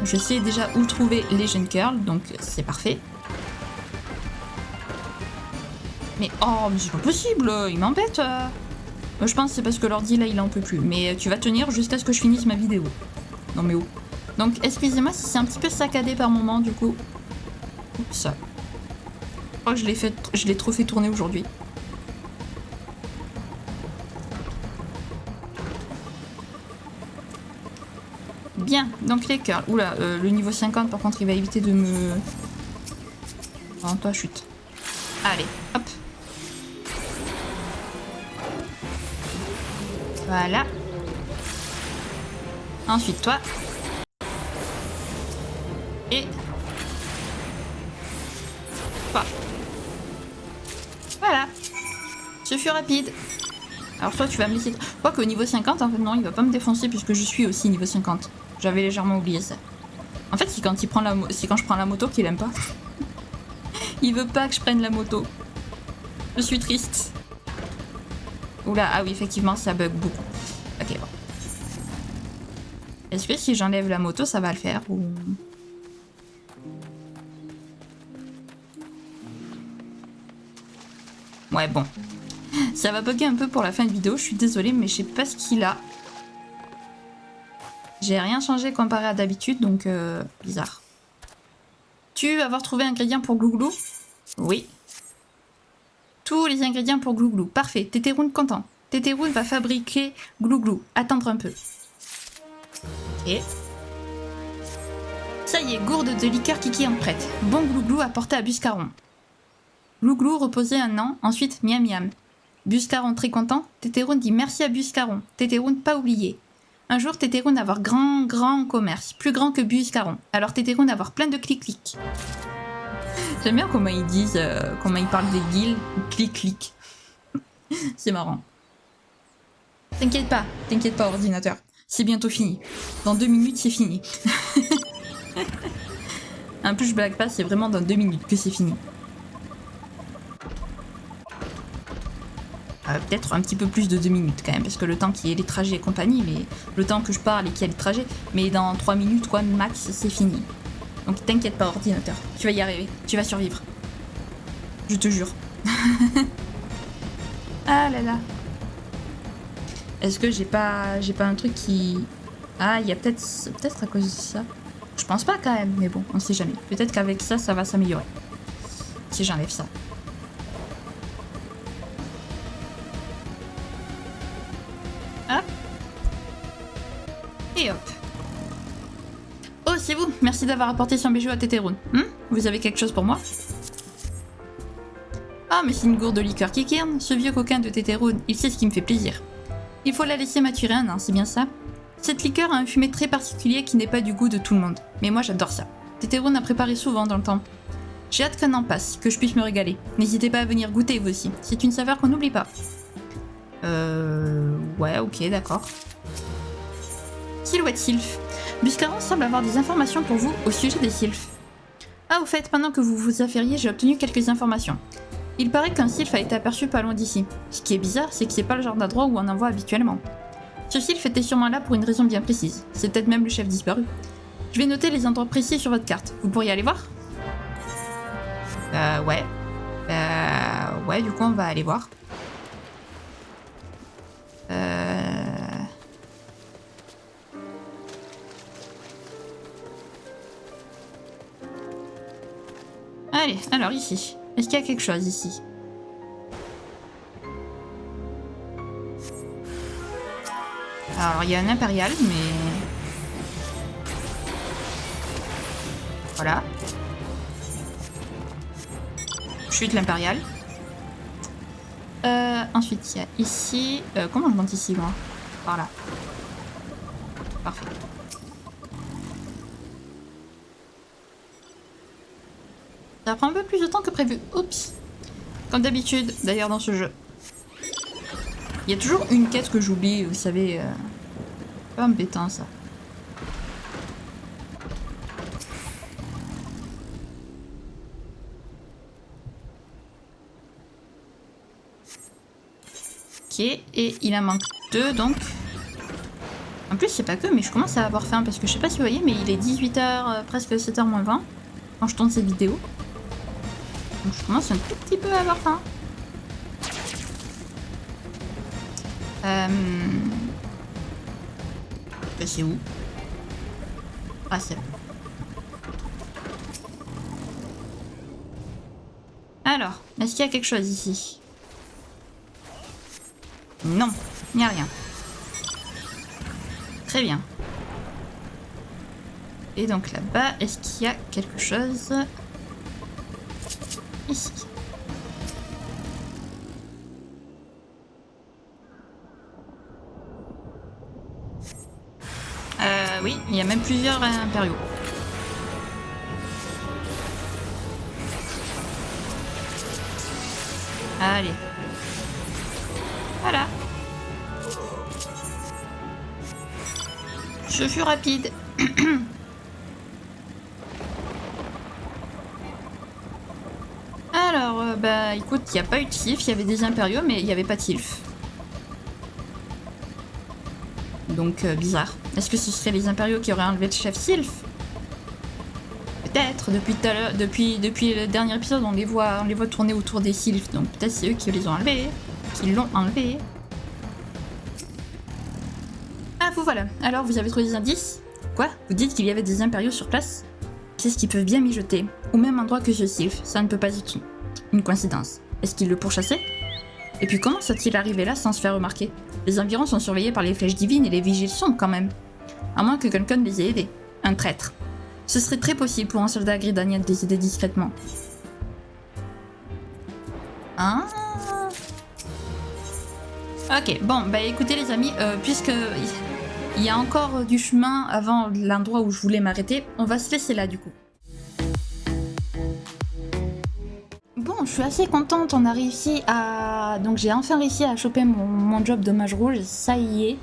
Je sais déjà où trouver les jeunes curls, donc c'est parfait. Mais oh, mais c'est pas possible, il m'embête. Je pense que c'est parce que l'ordi là il en peut plus. Mais tu vas tenir jusqu'à ce que je finisse ma vidéo. Non mais où? Donc excusez-moi si c'est un petit peu saccadé par moment du coup. Oups. Je crois que je l'ai trop fait tourner aujourd'hui. Bien, donc les curls. Oula, le niveau 50 par contre il va éviter de me... Oh, toi chute. Allez, hop. Voilà. Ensuite toi. Et... toi. Voilà. Ce fut rapide. Alors toi tu vas me laisser... Quoique au niveau 50, en fait non, il va pas me défoncer puisque je suis aussi niveau 50. J'avais légèrement oublié ça. En fait, c'est quand je prends la moto qu'il aime pas. Il veut pas que je prenne la moto. Je suis triste. Oula, ah oui, effectivement, ça bug beaucoup. Ok, bon. Est-ce que si j'enlève la moto, ça va le faire ou... Ouais, bon. Ça va bugger un peu pour la fin de vidéo, je suis désolée, mais je sais pas ce qu'il a. J'ai rien changé comparé à d'habitude, donc bizarre. Tu vas avoir trouvé un ingrédient pour glouglou? Oui. Tous les ingrédients pour glouglou. Parfait. Tétéroun content. Tétéroun va fabriquer glouglou. Attendre un peu. Ok. Ça y est, gourde de liqueur kiki en prête. Bon glouglou apporté à Buscaron. Glouglou reposait un an, ensuite miam miam. Buscaron très content. Tétéroun dit merci à Buscaron. Tétéroun pas oublié. Un jour, Tétéroun avoir grand commerce, plus grand que Buscaron. Alors Tétéroun avoir plein de clic-clic. J'aime bien comment ils disent, comment ils parlent des villes, clic-clic. C'est marrant. T'inquiète pas, ordinateur. C'est bientôt fini. Dans 2 minutes, c'est fini. En plus, je blague pas, c'est vraiment dans 2 minutes que c'est fini. Peut-être un petit peu plus de 2 minutes quand même, parce que le temps qu'il y ait les trajets et compagnie, mais le temps que je parle et qu'il y a les trajets, mais dans 3 minutes, quoi, max, c'est fini. Donc t'inquiète pas, ordinateur, tu vas y arriver, tu vas survivre. Je te jure. Ah là là. Est-ce que j'ai pas un truc qui... Ah, il y a peut-être à cause de ça. Je pense pas quand même, mais bon, on sait jamais. Peut-être qu'avec ça, ça va s'améliorer. Si j'enlève ça. Et hop. Oh, c'est vous. Merci d'avoir apporté son bijou à Tétéroun. Vous avez quelque chose pour moi? Ah, mais c'est une gourde de liqueur qui kerne. Ce vieux coquin de Tétéroun, il sait ce qui me fait plaisir. Il faut la laisser maturer un an, c'est bien ça? Cette liqueur a un fumet très particulier qui n'est pas du goût de tout le monde. Mais moi, j'adore ça. Tétéroun a préparé souvent dans le temps. J'ai hâte qu'un an passe, que je puisse me régaler. N'hésitez pas à venir goûter, vous aussi. C'est une saveur qu'on n'oublie pas. Ouais, ok, d'accord. Silhouette sylph. Buscaron semble avoir des informations pour vous au sujet des sylphes. Ah, au fait, pendant que vous vous affairiez, j'ai obtenu quelques informations. Il paraît qu'un sylphe a été aperçu pas loin d'ici. Ce qui est bizarre, c'est que c'est pas le genre d'endroit où on en voit habituellement. Ce sylphe était sûrement là pour une raison bien précise. C'est peut-être même le chef disparu. Je vais noter les endroits précis sur votre carte. Vous pourriez aller voir? Ouais. Ouais, du coup, on va aller voir. Allez, alors ici. Est-ce qu'il y a quelque chose ici? Alors, il y a un impérial, mais... Voilà. Chute l'impérial. Ensuite, il y a ici... comment je monte ici, moi? Par là. Parfait. Ça prend un peu plus de temps que prévu. Oups. Comme d'habitude, d'ailleurs, dans ce jeu. Il y a toujours une quête que j'oublie, vous savez. Pas embêtant, ça. Ok, et il en manque 2, donc... En plus, c'est pas que, mais je commence à avoir faim, parce que je sais pas si vous voyez, mais il est 18h, presque 7h moins 20, quand je tourne cette vidéo. Donc je commence un tout petit peu à avoir faim. C'est où? Ah, c'est là. Alors, est-ce qu'il y a quelque chose ici? Non, il n'y a rien. Très bien. Et donc là-bas, est-ce qu'il y a quelque chose? Ici. Oui, il y a même plusieurs impériaux. Allez. Voilà. Ce fut rapide. Alors, bah écoute, il n'y a pas eu de sylph, il y avait des impériaux, mais il n'y avait pas de sylph. Donc, bizarre. Est-ce que ce seraient les impériaux qui auraient enlevé le chef sylph? Peut-être, depuis le dernier épisode, on les voit tourner autour des sylphes, donc peut-être c'est eux qui les ont enlevés, qui l'ont enlevé. Ah, vous voilà. Alors, vous avez trouvé des indices? Quoi? Vous dites qu'il y avait des impériaux sur place? C'est ce qu'ils peuvent bien mijoter. Au même endroit que ce sylph, ça ne peut pas être une coïncidence. Est-ce qu'ils le pourchassaient? Et puis comment sont-ils arrivés là sans se faire remarquer? Les environs sont surveillés par les flèches divines et les vigiles sombres quand même. À moins que quelqu'un les ait aidés. Un traître. Ce serait très possible pour un soldat gridanien de les aider discrètement. Ah. Ok, bon, bah écoutez les amis, puisque il y a encore du chemin avant l'endroit où je voulais m'arrêter, on va se laisser là du coup. Bon, je suis assez contente, on a réussi à... Donc j'ai enfin réussi à choper mon job de mage rouge, ça y est.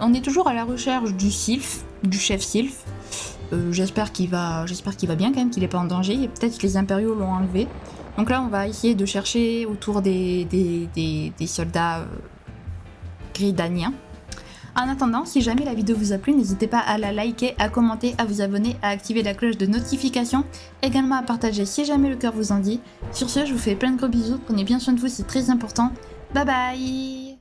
On est toujours à la recherche du sylph, du chef sylph. J'espère qu'il va bien quand même, qu'il n'est pas en danger, et peut-être que les impériaux l'ont enlevé. Donc là on va essayer de chercher autour des soldats gridaniens. En attendant, si jamais la vidéo vous a plu, n'hésitez pas à la liker, à commenter, à vous abonner, à activer la cloche de notification, également à partager si jamais le cœur vous en dit. Sur ce, je vous fais plein de gros bisous, prenez bien soin de vous, c'est très important. Bye bye!